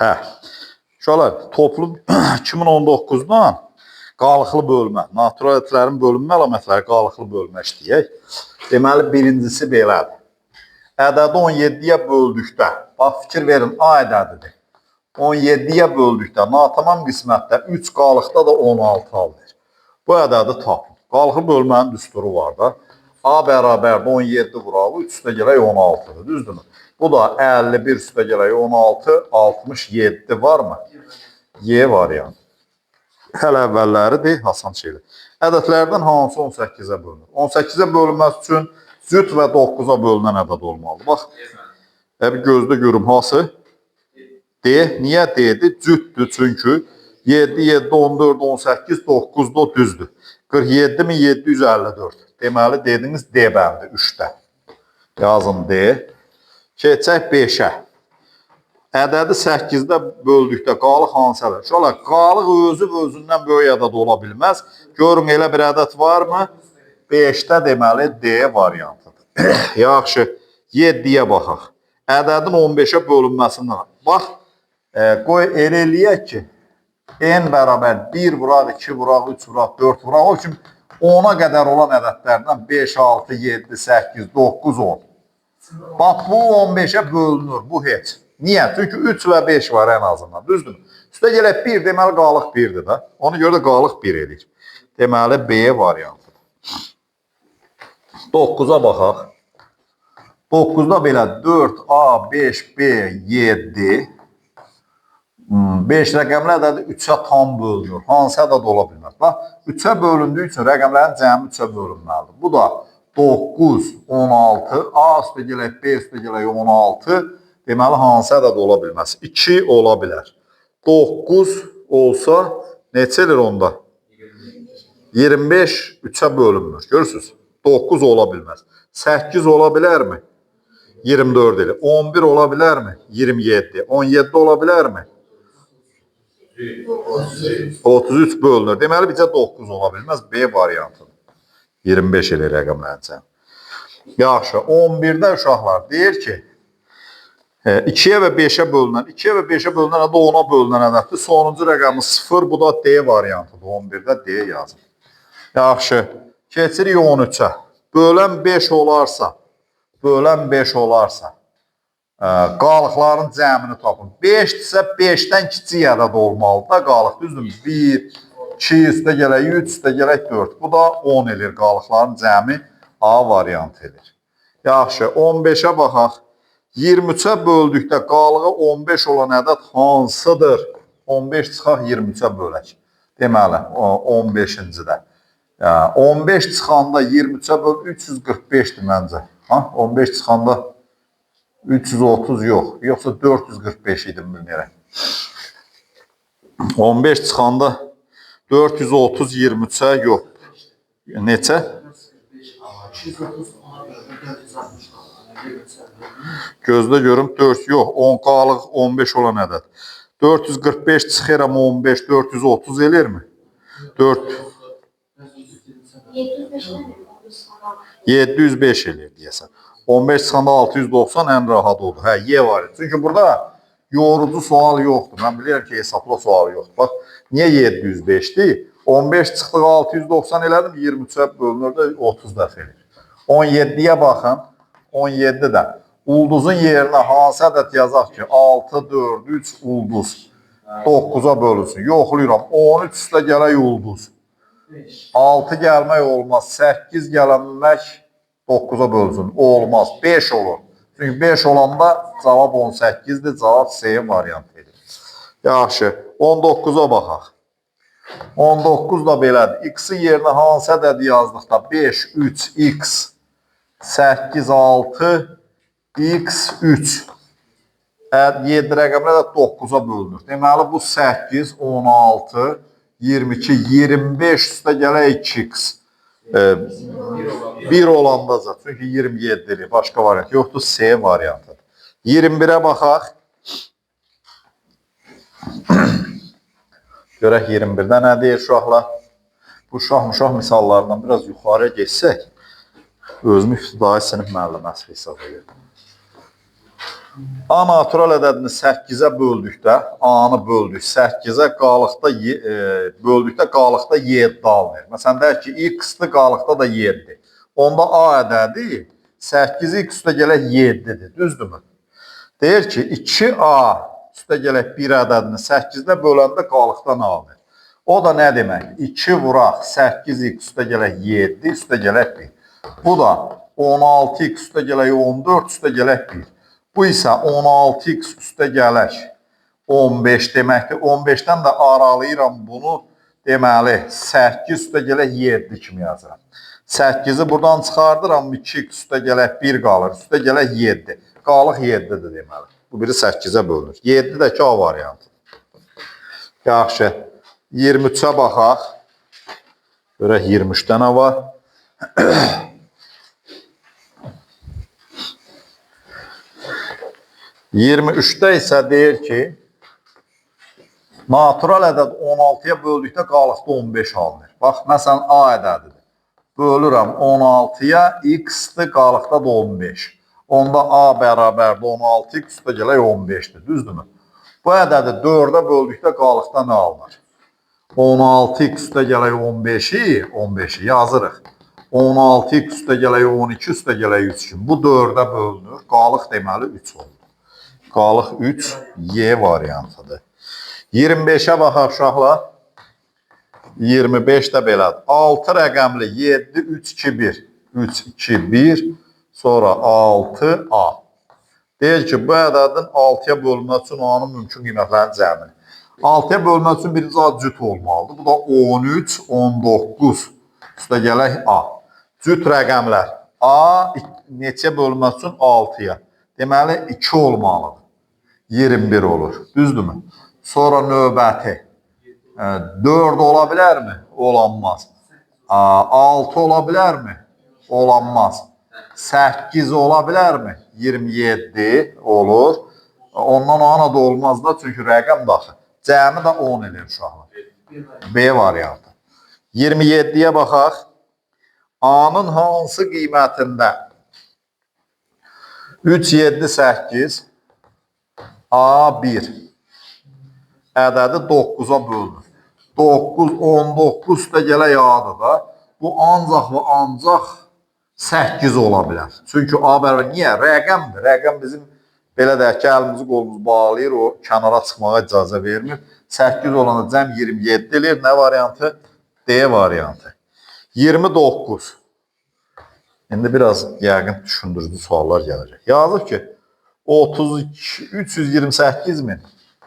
Hə. Uşaqlar, toplum 2019-dan qalıqlı bölmə, natural ədədlərin bölünmə əlamətləri qalıqlı bölmə işləyək. Deməli, birincisi belədir. Ədədi 17-yə böldükdə, bax fikir verin, A ədədidir. 17-yə böldükdə, natamam qismətdə 3 qalıqda da 16 alır. Bu ədədi tapın. Qalıqlı bölmənin düsturu var da. A bərabərdə 17 vuraq, 3 üstə gələk 16-dır, düzdürmü? Bu da 51 üstə gələk 16, 67 varmı? Y variantı. Hələ əvvəlləridir, Hasan şeydir. Ədədlərdən hansı 18-ə bölünür? 18-ə bölünməsi üçün cüt və 9-a bölünən ədəd olmalıdır. Bax, bir gözdə görüm, hansı? D. Niyə D-dir? Cütdür çünki 7, 7, 14, 18, 9 da düzdür. 47.754. Deməli, dediniz D bəndi 3-də. Yazın D. Keçək 5-ə. Ədədi 8-də böldükdə qalıq hansı ədəd? Şöyle, qalıq özündən böyük ədəd ola bilməz. Görün, elə bir ədəd varmı? 5-də deməli D variantıdır. Yaxşı, 7-yə baxaq. Ədədin 15-ə bölünməsindən. Bax, qoy elə eləyək ki, n bərabər 1 vuraq, 2 vuraq, 3 vuraq, 4 vuraq. O kimi 10-a qədər olan ədədlərdən 5, 6, 7, 8, 9, 10. Bax, bu 15-ə bölünür, bu heç. Niyə? Çünki 3 və 5 var ən azından, düzdür. Üstə gələk 1, deməli qalıq 1-dir da. Ona görə də qalıq 1 edir. Deməli B variantıdır. 9-a baxaq. 9-da belə 4A, 5B, 7. 5 rəqəmli ədədi 3-ə tam bölünür. Hansı ədəd ola bilməz? Bax, 3-ə bölündüyü üçün rəqəmlərin cəmi 3-ə bölünməlidir. Bu da 9, 16, A üstə gələk, B üstə gələk 16. Deməli, hansı ədəd ola bilməz? 2 ola bilər. 9 olsa, neçə edir onda? 25 3-ə bölünmür. Görürsünüz? 9 ola bilməz. 8 ola bilərmi? 24 edir. 11 ola bilərmi? 27. 17 ola bilərmi? 33 bölünür. Deməli, bizə 9 ola bilməz. B variantıdır. 25 elə rəqəmləncən. Yaxşı, 11-də uşaqlar deyir ki, 2-yə və 5-ə bölünən, 2-yə və 5-ə bölünən ədəd 10-a bölünən ədəddir. Sonuncu rəqəmi 0, bu da D variantıdır. 11-də D yazın. Yaxşı, keçirik 13-ə. Bölən 5 olarsa, qalıqların cəmini tapın. 5-dirsə 5-dən kiçik ədəd olmalıdır da qalıq. Düzdür? 1, 2 üstə gələk, 3 üstə gələk 4. Bu da 10 edir. Qalıqların cəmi A variantı edir. Yaxşı, 15-ə baxaq. 23-ə böldükdə qalığı 15 olan ədəd hansıdır? 15 çıxaq 23-ə bölək. Deməli, 15-ci-də. 15 çıxanda 23-ə böl 345-dir məncə. 15 çıxanda 330 yox. Yoxsa 445 idim bilmirəm. 15 çıxanda 430 23-ə yox. Neçə? 230 gözdə görüm 4 yox. 10 qalıq 15 olan ədəd. 445 çıxıram 15 430 elirmi? 4 705 elir deyəsən. 15 çıxanda 690 ən rahat oldu. Hə, Y var. Çünki burada yorucu sual yoxdur. Mən bilirəm ki, hesabla sual yoxdur. Bax, niyə 705-dir? 15 çıxdıq 690 elədim, 23-ə bölünür də 30 dəfə elir. 17-yə baxın. 17-də ulduzun yerinə hansı ədəd yazaq ki, 6, 4, 3 ulduz 9-a bölünsün. Yoxlayıram. 13 üstə gələk ulduz. 6 gəlmək olmaz. 8 gəlmək 9-a bölünsün. Olmaz. 5 olur. Çünki 5 olanda cavab 18-dir. Cavab C variantı edir. Yaxşı. 19-a baxaq. 19 da belədir. X-in yerinə hansı ədəd yazdıqda 5, 3, X, 8, 6, X, 3. 7 rəqəmlə də 9-a bölünür. Deməli, bu 8, 16, 22, 25 üstə gələk 2x. 1 olandaca. Çünki 27-dir. Başqa variant yoxdur. C variantıdır. 21-ə baxaq. Görək 21-də nə deyir uşaqlar? Bu uşaq misallarından biraz yuxarıya geçsək, özümü ibtidai sinif müəlliməsi hesab edir. A natural ədədini 8-ə böldükdə, A-nı böldük 8-ə, qalıqda böldükdə qalıqda 7 alınır. Məsələn, deyək ki, x-dır, qalıqda da 7. Onda A ədədi 8x üstə gələk 7-dir, düzdürmü? Deyir ki, 2A üstə gələk 1 ədədini 8-də böləndə qalıqda nə alınır? O da nə demək? 2 vuraq 8x üstə gələk 7 üstə gələk 1. Bu da 16x üstə gələk 14 üstə gələk 1. Bu isə 16x üstə gələk 15 deməkdir. 15-dən də aralayıram bunu. Deməli, 8 üstə gələk 7 kimi yazıram. 8-i buradan çıxardıram. 2x üstə gələk 1 qalır. Üstə gələk 7. Qalıq 7-dir deməli. Bu biri 8-ə bölünür. 7 də ki, A variantı. Yaxşı. 23-ə baxaq. Görək 23-də nə var? 23-də isə deyir ki, natural ədəd 16-ya böldükdə qalıqda 15 alınır. Bax, məsələn, A ədədidir. Bölürəm 16-ya, x-dir, qalıqda da 15. Onda A bərabərdə 16x üstə gələk 15-dir, düzdürmü? Bu ədədi 4-ə böldükdə qalıqda nə alınır? 16x üstə gələk 15-i yazırıq. 16x üstə gələk 12 üstə gələk 3 kimi. Bu 4-ə bölünür, qalıq deməli 3 oldu. Qalıq 3, Y variantıdır. 25-ə baxaq uşaqlar. 25 də belədir. 6 rəqəmli 7, 3, 2, 1. 3, 2, 1, sonra 6, A. Deyir ki, bu ədədin 6-ya bölünmək üçün A-nın mümkün qiymətlərinin cəmini. 6-ya bölünmək üçün birinci A cüt olmalıdır. Bu da 13, 19. Üstə gələk A. Cüt rəqəmlər. A neçəyə bölünmək üçün 6-ya. Deməli, 2 olmalıdır. 21 olur. Düzdürmü? Sonra növbəti. 4 ola bilərmi? Olanmaz. 6 ola bilərmi? Olanmaz. 8 ola bilərmi? 27 olur. Ondan ana da olmaz da, çünki rəqəm daxil. Cəmi də 10 edir uşaqlar. B variantı. 27-yə baxaq. A-nın hansı qiymətində 3, 7, 8 A1 ədədi 9-a bölünür. 9, 19 üstə gələk A-dır da. Bu ancaq və ancaq 8 ola bilər. Çünki A bərabər niyə? Rəqəmdir. Rəqəm bizim belə deyək ki, əlimizi qolumuzu bağlayır, o kənara çıxmağa icazə vermir. 8 olanda cəm 27 edir. Nə variantı? D variantı. 29. İndi biraz yəqin düşündürücü suallar gələcək. Yazıq ki, 32, 328 min,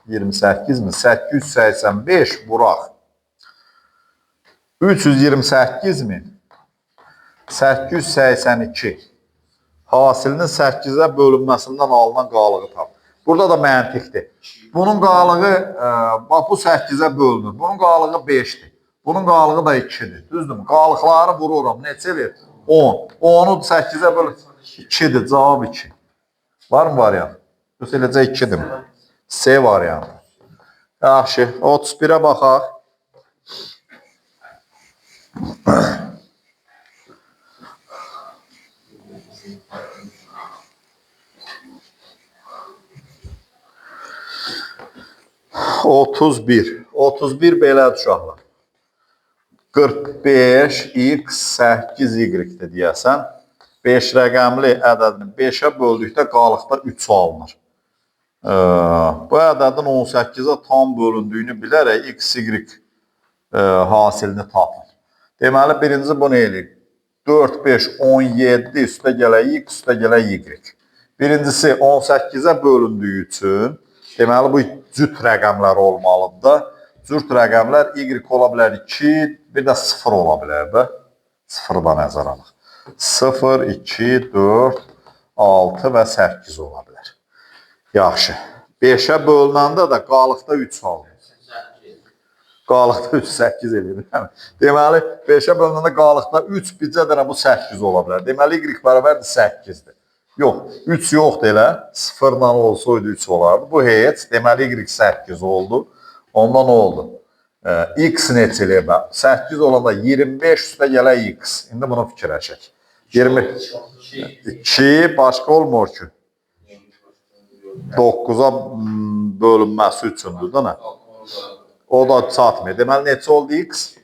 28 min, 885 vuraq. 328 min, 882 hasilinin 8-ə bölünməsindən alınan qalığı tap. Burada da məntiqdir. Bunun qalığı, bax bu 8-ə bölünür. Bunun qalığı 5-dir. Bunun qalığı da 2-dir. Düzdürmü? Qalıqları vururam. Neçə verir? 10. 10'u 8'e bölün. 2'dir. Cavab 2. Var mı variant? Yoxsa eləcə 2'dir mi? C variantı. Yaxşı. 31'ə baxaq. Otuz bir belədir uşaqlar. 45 x 8 y-dir deyəsən. 5 rəqəmli ədədini 5-ə böldükdə qalıqda 3 alınır. Bu ədədin 18-ə tam bölündüyünü bilərək x, y hasilini tapın. Deməli, birinci bunu eləyik. 4, 5, 17 üstə gələk x, üstə gələk y. Birincisi 18-ə bölündüyü üçün, deməli, bu cüt rəqəmlər olmalıdır. Cüt rəqəmlər y ola bilər 2, bir də 0 ola bilər də. 0 da nəzər alıq. 0, 2, 4, 6 və 8 ola bilər. Yaxşı. 5-ə bölünəndə də qalıqda 3 alır. Qalıqda 3, 8 eləyir. Deməli, 5-ə bölünəndə qalıqda 3, bircə dənə bu 8 ola bilər. Deməli, y bərabərdir 8-dir. Yox, 3 yoxdur elə. 0-la olsaydı 3 olardı. Bu heç. Deməli, y 8 oldu. Onda nə oldu? X neçə eləyir? 8 olanda 25 üstə gələ x. İndi bunu fikirləşək. 22 başqa olmur ki. 9-a bölünməsi üçündür da nə? O da çatmır. Deməli, neçə oldu x?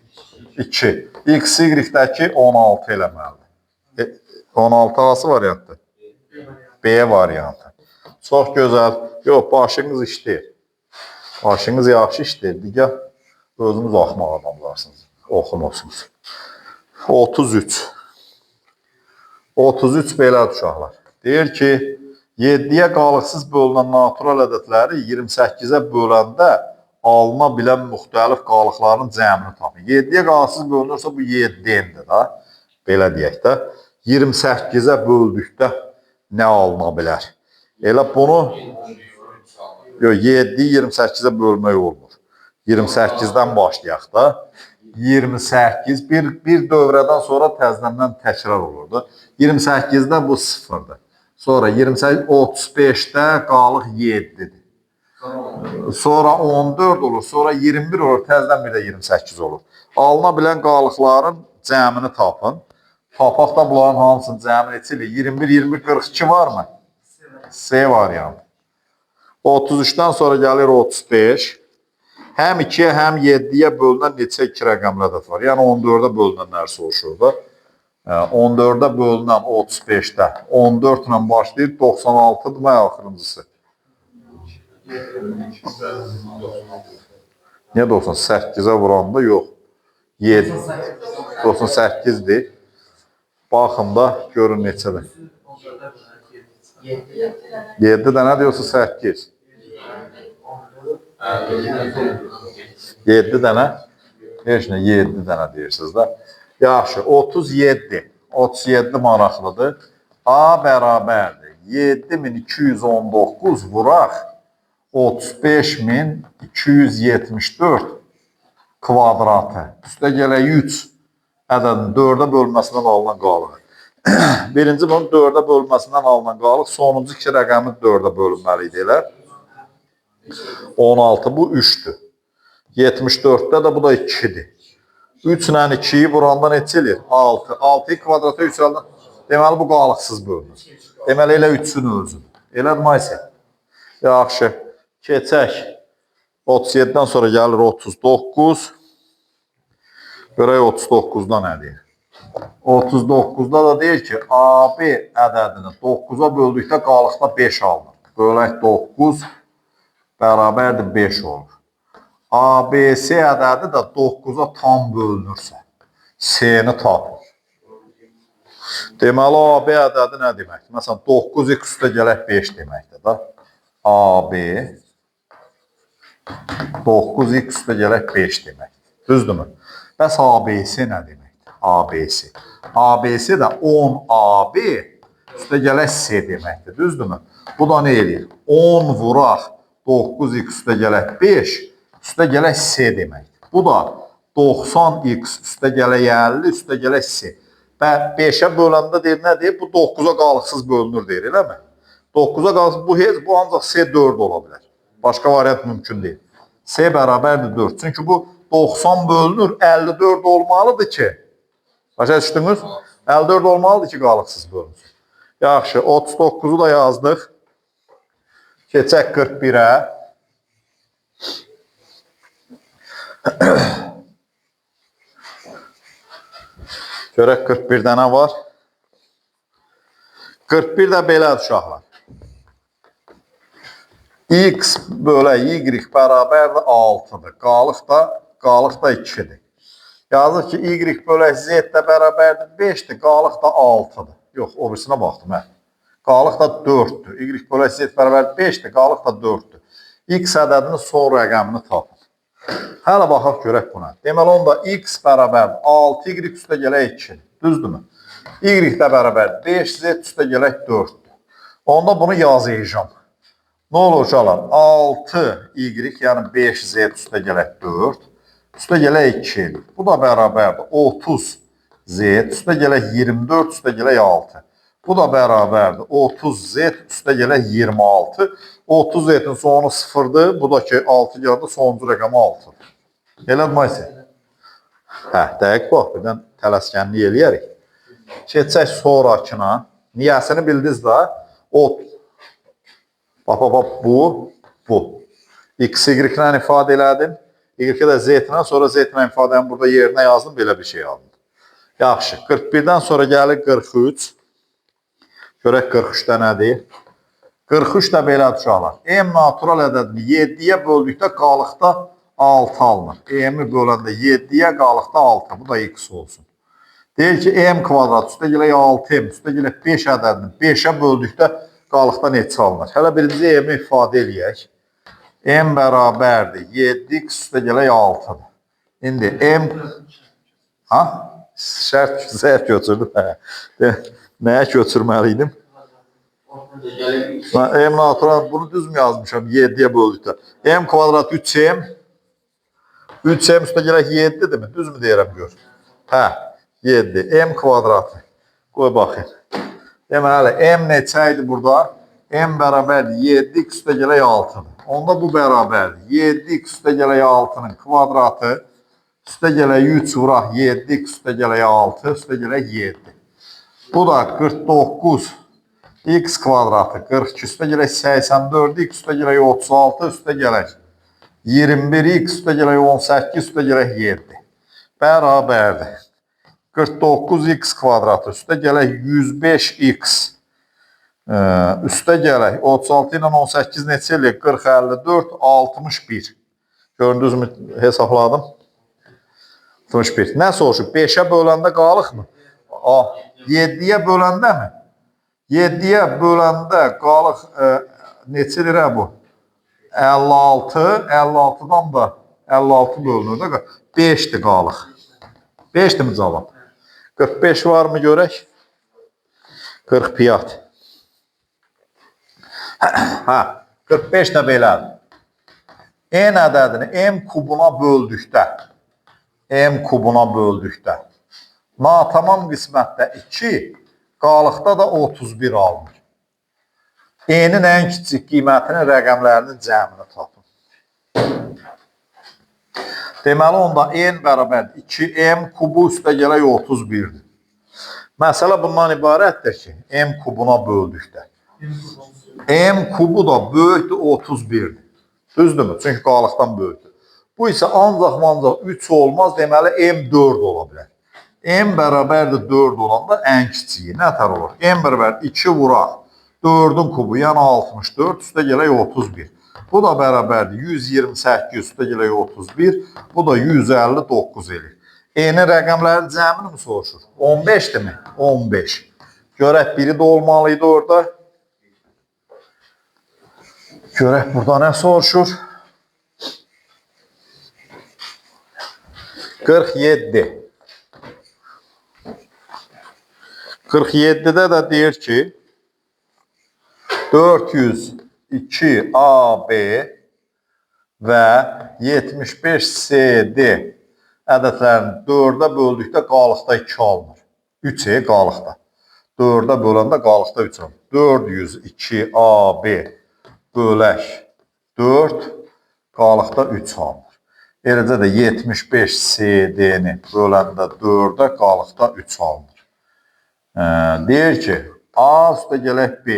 2. X, y-dəki 16 eləməlidir. 16 hansı variantdır? B variantı. Çox gözəl. Yox, başınız işləyir. Başınız yaxşı işləyir. Digər özünüz axmaq adamlarsınız. Oxumusunuz. 33. 33 belədir uşaqlar. Deyir ki, 7-yə qalıqsız bölünən natural ədədləri 28-ə böləndə alına bilən müxtəlif qalıqların cəmini tapın. 7-yə qalıqsız bölünürsə bu 7-dir da. Belə deyək də. 28-ə böldükdə nə alına bilər? Elə bunu 7-yi 28-ə bölmək olmur. 28-dən başlayaq da. 28 bir dövrədən sonra təzədən təkrar olurdu. 28-də bu 0-dır. Sonra 35-də qalıq 7-dir. Sonra 14 olur, sonra 21 olur, təzədən bir də 28 olur. Alına bilən qalıqların cəmini tapın. Tapaq da bunların hamısının cəmi neçədir? 21, 20, 42 varmı? C variantı. 33-dən sonra gəlir 35. Həm 2-yə, həm 7-yə bölünən neçə 2 rəqəmli ədəd var. Yəni 14-ə bölünənlər soruşur da. 14-ə bölünən 35-də 14 ilə başlayır, 96-dır mı axırıncısı? Niyə 98-ə vuranda? Yox. 7. 98-dir. Baxın da, görün neçədir. 7 dənə diyorsa 8. 7 dənə. Heç nə 7 dənə deyirsiniz da. Yaxşı, 37. 37 maraqlıdır. A bərabərdir. 7219 vuraq 35274 kvadratı. Üstə gələk 3 ədədin 4-ə bölməsindən alınan qalıq. Birinci bunun 4-ə bölməsindən alınan qalıq. Sonuncu 2 rəqəmi 4-ə bölünməli idi elə. 16 bu 3'dür. 74'də də bu da 2'dir. 3 ilə 2'yi vuranda neçə eləyir? 6. 6'yı kvadrata 3 aldan. Deməli bu qalıqsız bölünür. Deməli elə 3'ün özüdür. Elədir Maysə? Yaxşı. Keçək. 37'dən sonra gəlir 39. Görək 39'da nə deyir? 39'da da deyir ki, AB ədədini 9'a böldükdə qalıqda 5 alınır. Bölək 9 bərabərdir 5 olur. ABC ədədi də 9'a tam bölünürsə, C-ni tapır. Deməli, AB ədədi nə deməkdir? Məsələn, 9x üstə gələk 5 deməkdir da. AB 9x üstə gələk 5 deməkdir. Düzdürmü? Bəs ABC nə deməkdir? ABC. ABC də 10AB üstə gələk C deməkdir. Düzdürmü? Bu da nə eləyir? 10 vuraq 9x üstə gələk 5 üstə gələk C deməkdir. Bu da 90x üstə gələk 50 üstə gələk C. Və 5'ə böləndə deyir, nə deyir? Bu 9'a qalıqsız bölünür deyir, elə mi? 9'a qalıqsız, bu ancaq C 4 ola bilər. Başqa variant mümkün deyil. C bərabərdir 4. Çünki bu 90 bölünür, 54 olmalıdır ki. Başa düşdünüz? 54 olmalıdır ki, qalıqsız bölünsün. Yaxşı, 39'u da yazdıq. Keçək 41'ə. Görək 41'də nə var? 41 də belədir uşaqlar. X bölə Y bərabərdir 6'dır. Qalıq da 2'dir. Yazır ki, Y bölə Z də bərabərdir 5'dir. Qalıq da 6'dır. Yox, o birisinə baxdım. Qalıq da 4'dür. Y bölə Z bərabərdir 5'dir. Qalıq da 4'dür. X ədədinin son rəqəmini tapın. Hələ baxaq görək buna. Deməli, onda X bərabərdir 6Y üstə gələk 2'dir. Düzdürmü? Y də bərabərdir 5, Z üstə gələk 4'dür. Onda bunu yazayacağım. Nə olur uşaqlar? 6Y, yəni 5Z üstə gələk 4, üstə gələk 2. Bu da bərabərdir 30Z üstə gələk 24, üstə gələk 6. Bu da bərabərdir 30Z üstə gələk 26. 30Z-in sonu 0'dır. Bu da ki 6 gəldi, sonuncu rəqəmi 6'dır. Elədir Maysə? Dəqiq bax, birdən tələskənlik eləyərik. Keçək sonrakına. Niyəsini bildiniz də. Bak, bu. X, Y-lə ifadə elədim. Y-ə də Z-lə, sonra Z-lə ifadəni burada yerinə yazdım, belə bir şey aldım. Yaxşı, 41-dən sonra gəlir 43. Görək 43-də nədir? 43 də belədir uşaqlar. M natural ədədini 7-yə böldükdə qalıqda 6 alınır. M-i böləndə 7-yə qalıqda 6. Bu da X olsun. Deyir ki, M kvadrat üstə gələk 6M üstə gələk 5 ədədini 5-ə böldükdə qalıqda neçə alınır? Hələ birinci M-i ifadə eləyək. M bərabərdir 7X üstə gələk 6-dır. İndi M... Ha? Şərt götürdüm. Nəyə götürməliydim? M natural, bunu düz mü yazmışam 7-yə böldükdə? M kvadrat 3M 3M üstə gələk 7-dir mi? Düz mü deyirəm gör? Hə, 7. M kvadratı. Qoy baxın. Deməli, M neçə idi burada? M bərabərdir 7X üstə gələk 6-dır. Onda bu bərabərdir. 7X üstə gələk 6-nın kvadratı üstə gələk 3 vuraq 7X üstə gələk 6 üstə gələk 7. Bu da 49 X kvadratı 42 üstə gələk 84 X üstə gələk 36 üstə gələk 21 X üstə gələk 18 üstə gələk 7 bərabərdir. 49 X kvadratı üstə gələk 105 X üstə gələk 36 ilə 18 neçə eləyək? 40, 54, 61. Gördünüz mü? Hesapladım. 61. Nə soruşub? 5-ə böləndə qalıq mı? 7-yə böləndə mi? 7-yə böləndə qalıq neçədir bu? 56, 56-dan da 56 bölünür də 5-dir qalıq. 5-dir mi cavab? 45 var mı görək? 45. Hə, 45 də belədir. N ədədini M kubuna böldükdə natamam qismətdə 2, qalıqda da 31 alınır. N'in ən kiçik qiymətinin rəqəmlərinin cəmini tapın. Deməli, onda N bərabər 2M kubu üstə gələk 31-dir. Məsələ bundan ibarətdir ki, M kubuna böldükdə. M kubu da böyükdür 31-dir. Düzdürmü? Çünki qalıqdan böyükdür. Bu isə ancaq 3 olmaz, deməli M 4 ola bilər. M bərabərdir 4 olanda ən kiçiyi nətər olur? M bərabər 2 vuraq 4-ün kubu, yəni 64 üstə gələk 31. Bu da bərabərdir 128 üstə gələk 31. Bu da 159 edir. N'in rəqəmlərin cəmini mi soruşur? 15-dir mi? 15. Görək biri də olmalıydı orada. Görək burada nə soruşur? 47. 47-də də deyir ki 402AB və 75CD ədədlərini 4-ə böldükdə qalıqda 2 alınır. 3-ə qalıqda. 4-ə böləndə qalıqda 3 alınır. 402AB bölək 4 qalıqda 3 alınır. Eləcə də 75CD-ni böləndə 4-ə qalıqda 3 alınır. Deyir ki, A üstə gələk B,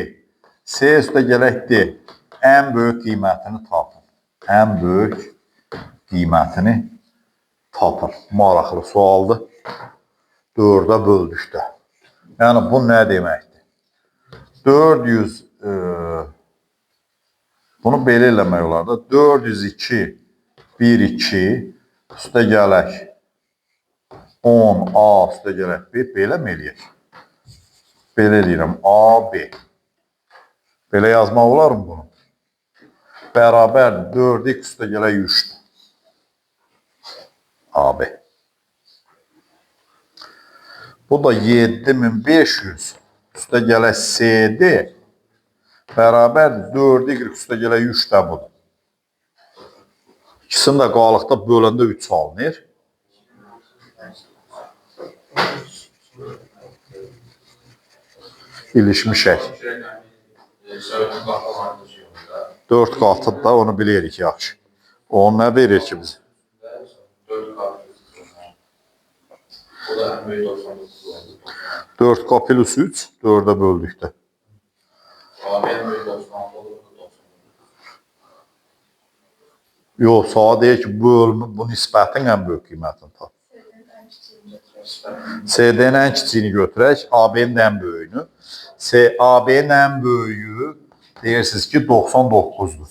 C üstə gələk D ən böyük qiymətini tapın. Ən böyük qiymətini tapın. Maraqlı sualdır. 4-ə böldükdə. Yəni, bu nə deməkdir? 400, bunu belə eləmək olar da. 402, 1-2 üstə gələk 10A üstə gələk B, belə mi eləyək? Belə eləyirəm, A, B. Belə yazmaq olar mı bunu? Bərabər 4x üstə gələk 3-dür. A, B. Bu da 7500 üstə gələk CD bərabər 4y üstə gələk 3-də budur. İkisini də qalıqda böləndə 3 alınır. İlişmişək. 4 qatıdır da onu bilirik yaxşı. Onu nə verir ki biz? 4K plus 3 4-ə böldükdə. Yox, sağa deyək ki, bu nisbətin ən böyük qiymətini tap. CD-nin ən kiçiyini götürək, AB-nin ən böyüyünü. AB-nin ən böyüyü deyirsiniz ki 99'dur.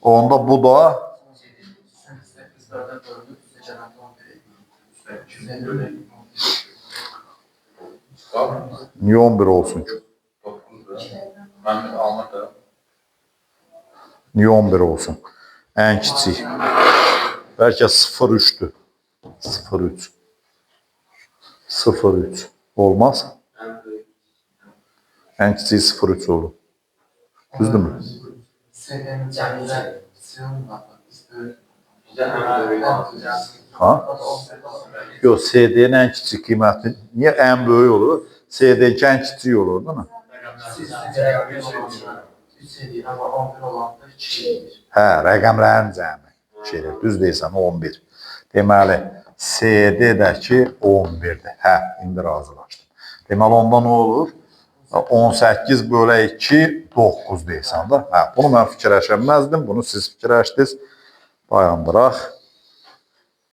Onda bu da niye 11 olsun ki? Niye 11 olsun? En kiçik. Belki 0.3'tür. 0.3. 0.3. Olmaz. En kiçiği 0.3 olur. Düzdür mü? Ha? Yok, CD'nin en küçük kıymeti niye en büyük olur? CD'nin en küçük olur, değil mi? Hə, rəqəmlərin cəmi. Düz deyirsən, 11. Deməli, CD-dəki 11-dir. Hə, indi razılaşdım. Deməli, onda nə olur? 18 bölü 2, 9 deyirsən da. Hə, bunu mən fikirləşəməzdim, bunu siz fikirləşdiniz. Dayandıraq.